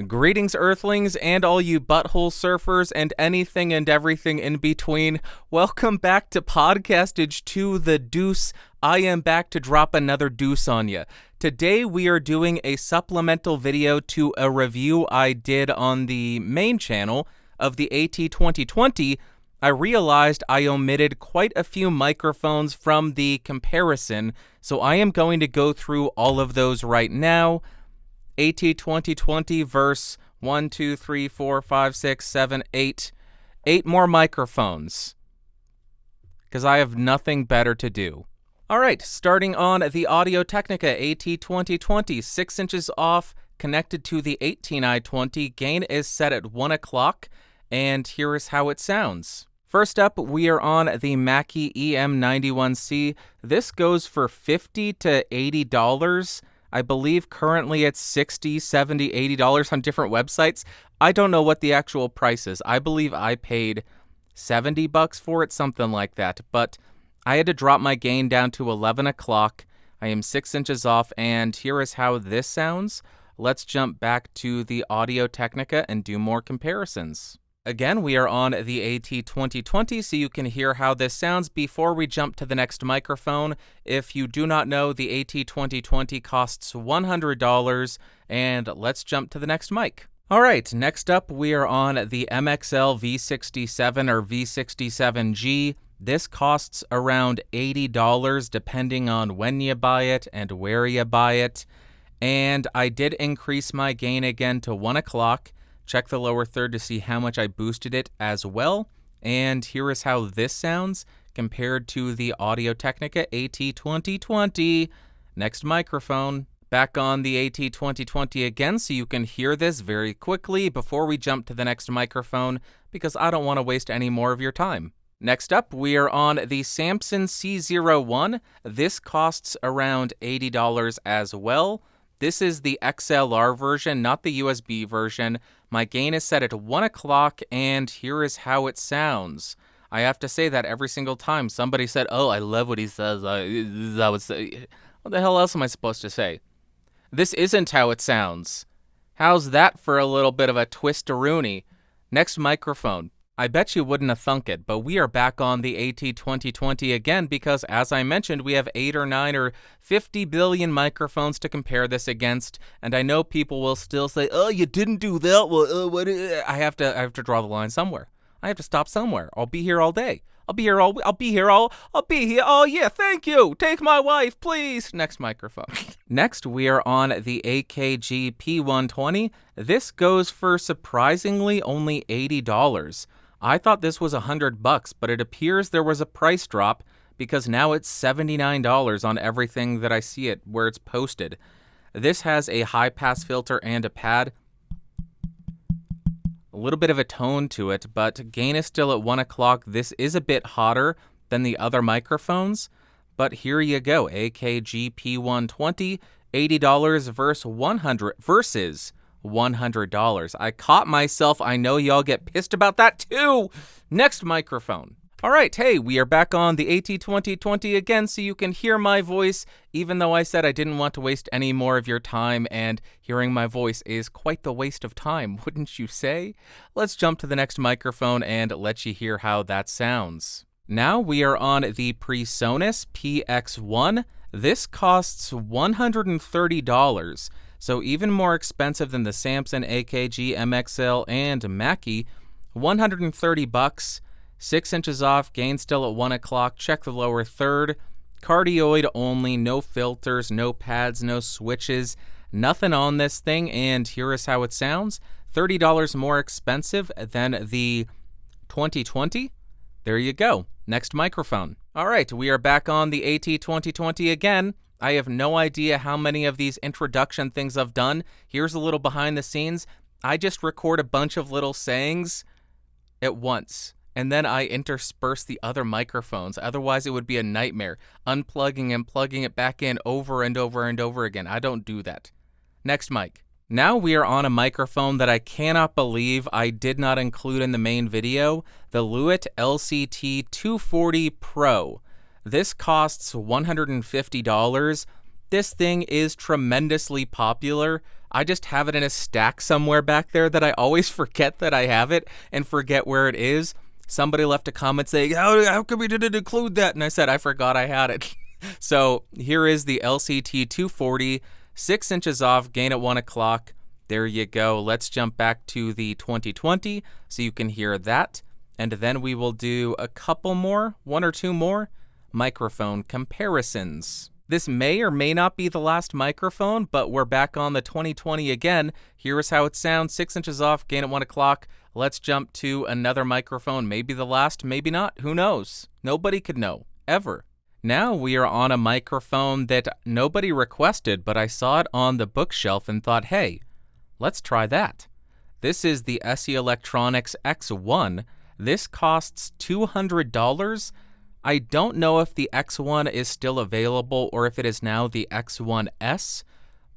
Greetings, Earthlings, and all you butthole surfers, and anything and everything in between. Welcome back to Podcastage to the Deuce. I am back to drop another deuce on you. Today we are doing a supplemental video to a review I did on the main channel of the AT2020. I realized I omitted quite a few microphones from the comparison, so I am going to go through all of those right now. AT2020 versus 1, 2, 3, 4, 5, 6, 7, 8 more microphones, because I have nothing better to do. Alright, starting on the Audio-Technica AT2020, 6 inches off, connected to the 18i20, gain is set at 1 o'clock, and here is how it sounds. First up, we are on the Mackie EM91C. This goes for $50 to $80. I believe currently it's $60, $70, $80 on different websites. I don't know what the actual price is. I believe I paid $70 for it, something like that. But I had to drop my gain down to 11 o'clock. I am 6 inches off, and here is how this sounds. Let's jump back to the Audio-Technica and do more comparisons. Again, we are on the AT2020, so you can hear how this sounds before we jump to the next microphone. If you do not know, the AT2020 costs $100, and let's jump to the next mic. All right, next up, we are on the MXL V67 or V67 G. This costs around $80 depending on when you buy it and where you buy it. And I did increase my gain again to 1 o'clock. Check the lower third to see how much I boosted it as well. And here is how this sounds compared to the Audio-Technica AT2020. Next microphone. Back on the AT2020 again, so you can hear this very quickly before we jump to the next microphone, because I don't want to waste any more of your time. Next up, we are on the Samson C01. This costs around $80 as well. This is the XLR version, not the USB version. My gain is set at 1 o'clock, and here is how it sounds. I have to say that every single time somebody said, "Oh, I love what he says," I would say, what the hell else am I supposed to say? This isn't how it sounds. How's that for a little bit of a twist-a-rooney? Next microphone. I bet you wouldn't have thunk it, but we are back on the AT2020 again because, as I mentioned, we have 8 or 9 or 50 billion microphones to compare this against, and I know people will still say, "Oh, you didn't do that." Well, I have to draw the line somewhere. I have to stop somewhere. I'll be here all day. I'll be here. Oh yeah, thank you. Take my wife, please. Next microphone. Next, we are on the AKG P120. This goes for surprisingly only $80. I thought this was $100, but it appears there was a price drop because now it's $79 on everything that I see it where it's posted. This has a high pass filter and a pad. A little bit of a tone to it, but gain is still at 1 o'clock. This is a bit hotter than the other microphones, but here you go. AKG P120, $80 versus $100. I caught myself. I know y'all get pissed about that too. Next microphone. All right, hey, we are back on the AT2020 again, so you can hear my voice, even though I said I didn't want to waste any more of your time, and hearing my voice is quite the waste of time, wouldn't you say? Let's jump to the next microphone and let you hear how that sounds. Now we are on the Presonus PX1. This costs $130. So even more expensive than the Samson, AKG, MXL, and Mackie. $130, 6 inches off, gain still at 1 o'clock, check the lower third. Cardioid only, no filters, no pads, no switches, nothing on this thing, and here is how it sounds. $30 more expensive than the 2020. There you go. Next microphone. All right, we are back on the AT2020 again. I have no idea how many of these introduction things I've done. Here's a little behind the scenes. I just record a bunch of little sayings at once, and then I intersperse the other microphones. Otherwise, it would be a nightmare, unplugging and plugging it back in over and over and over again. I don't do that. Next mic. Now we are on a microphone that I cannot believe I did not include in the main video, the Lewitt LCT240 Pro. This costs $150. This thing is tremendously popular. I just have it in a stack somewhere back there that I always forget that I have it and forget where it is. Somebody left a comment saying, how come we didn't include that? And I said, I forgot I had it. So here is the LCT240, 6 inches off, gain at 1 o'clock. There you go. Let's jump back to the 2020 so you can hear that. And then we will do a couple more, 1 or 2 more microphone comparisons. This may or may not be the last microphone, but we're back on the 2020 again. Here's how it sounds, 6 inches off, gain at 1 o'clock. Let's jump to another microphone. Maybe the last, maybe not. Who knows? Nobody could know, ever. Now we are on a microphone that nobody requested, but I saw it on the bookshelf and thought, hey, let's try that. This is the SE Electronics X1. This costs $200. I don't know if the X1 is still available or if it is now the X1S,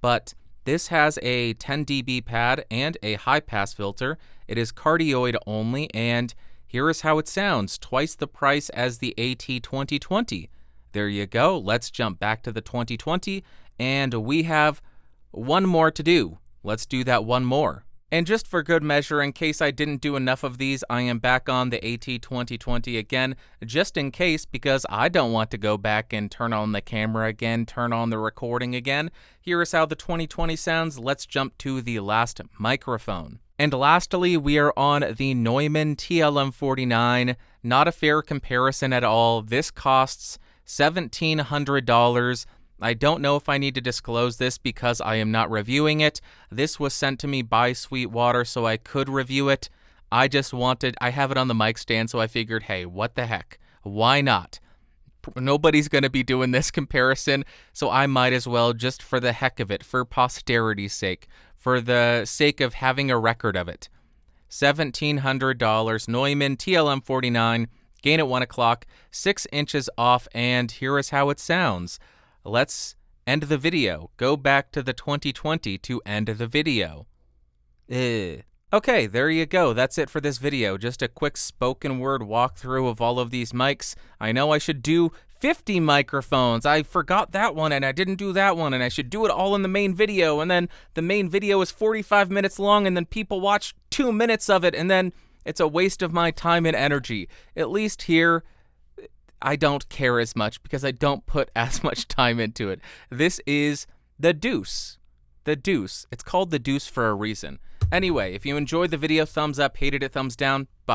but this has a 10 dB pad and a high-pass filter. It is cardioid only, and here is how it sounds, twice the price as the AT2020. There you go. Let's jump back to the 2020, and we have one more to do. Let's do that one more. And just for good measure, in case I didn't do enough of these, I am back on the AT2020 again, just in case, because I don't want to go back and turn on the camera again, turn on the recording again. Here is how the 2020 sounds. Let's jump to the last microphone. And lastly, we are on the Neumann TLM49. Not a fair comparison at all. This costs $1,700. I don't know if I need to disclose this because I am not reviewing it. This was sent to me by Sweetwater, so I could review it. I have it on the mic stand, so I figured, hey, what the heck? Why not? Nobody's going to be doing this comparison, so I might as well, just for the heck of it, for posterity's sake, for the sake of having a record of it. $1,700, Neumann TLM49, gain at 1 o'clock, 6 inches off, and here is how it sounds. Let's end the video. Go back to the 2020 to end the video. Okay, there you go. That's it for this video. Just a quick spoken word walkthrough of all of these mics. I know I should do 50 microphones. I forgot that one and I didn't do that one, and I should do it all in the main video, and then the main video is 45 minutes long and then people watch 2 minutes of it, and then it's a waste of my time and energy. At least here, I don't care as much because I don't put as much time into it. This is the Deuce. The Deuce. It's called the Deuce for a reason. Anyway, if you enjoyed the video, thumbs up. Hated it, thumbs down. Bye.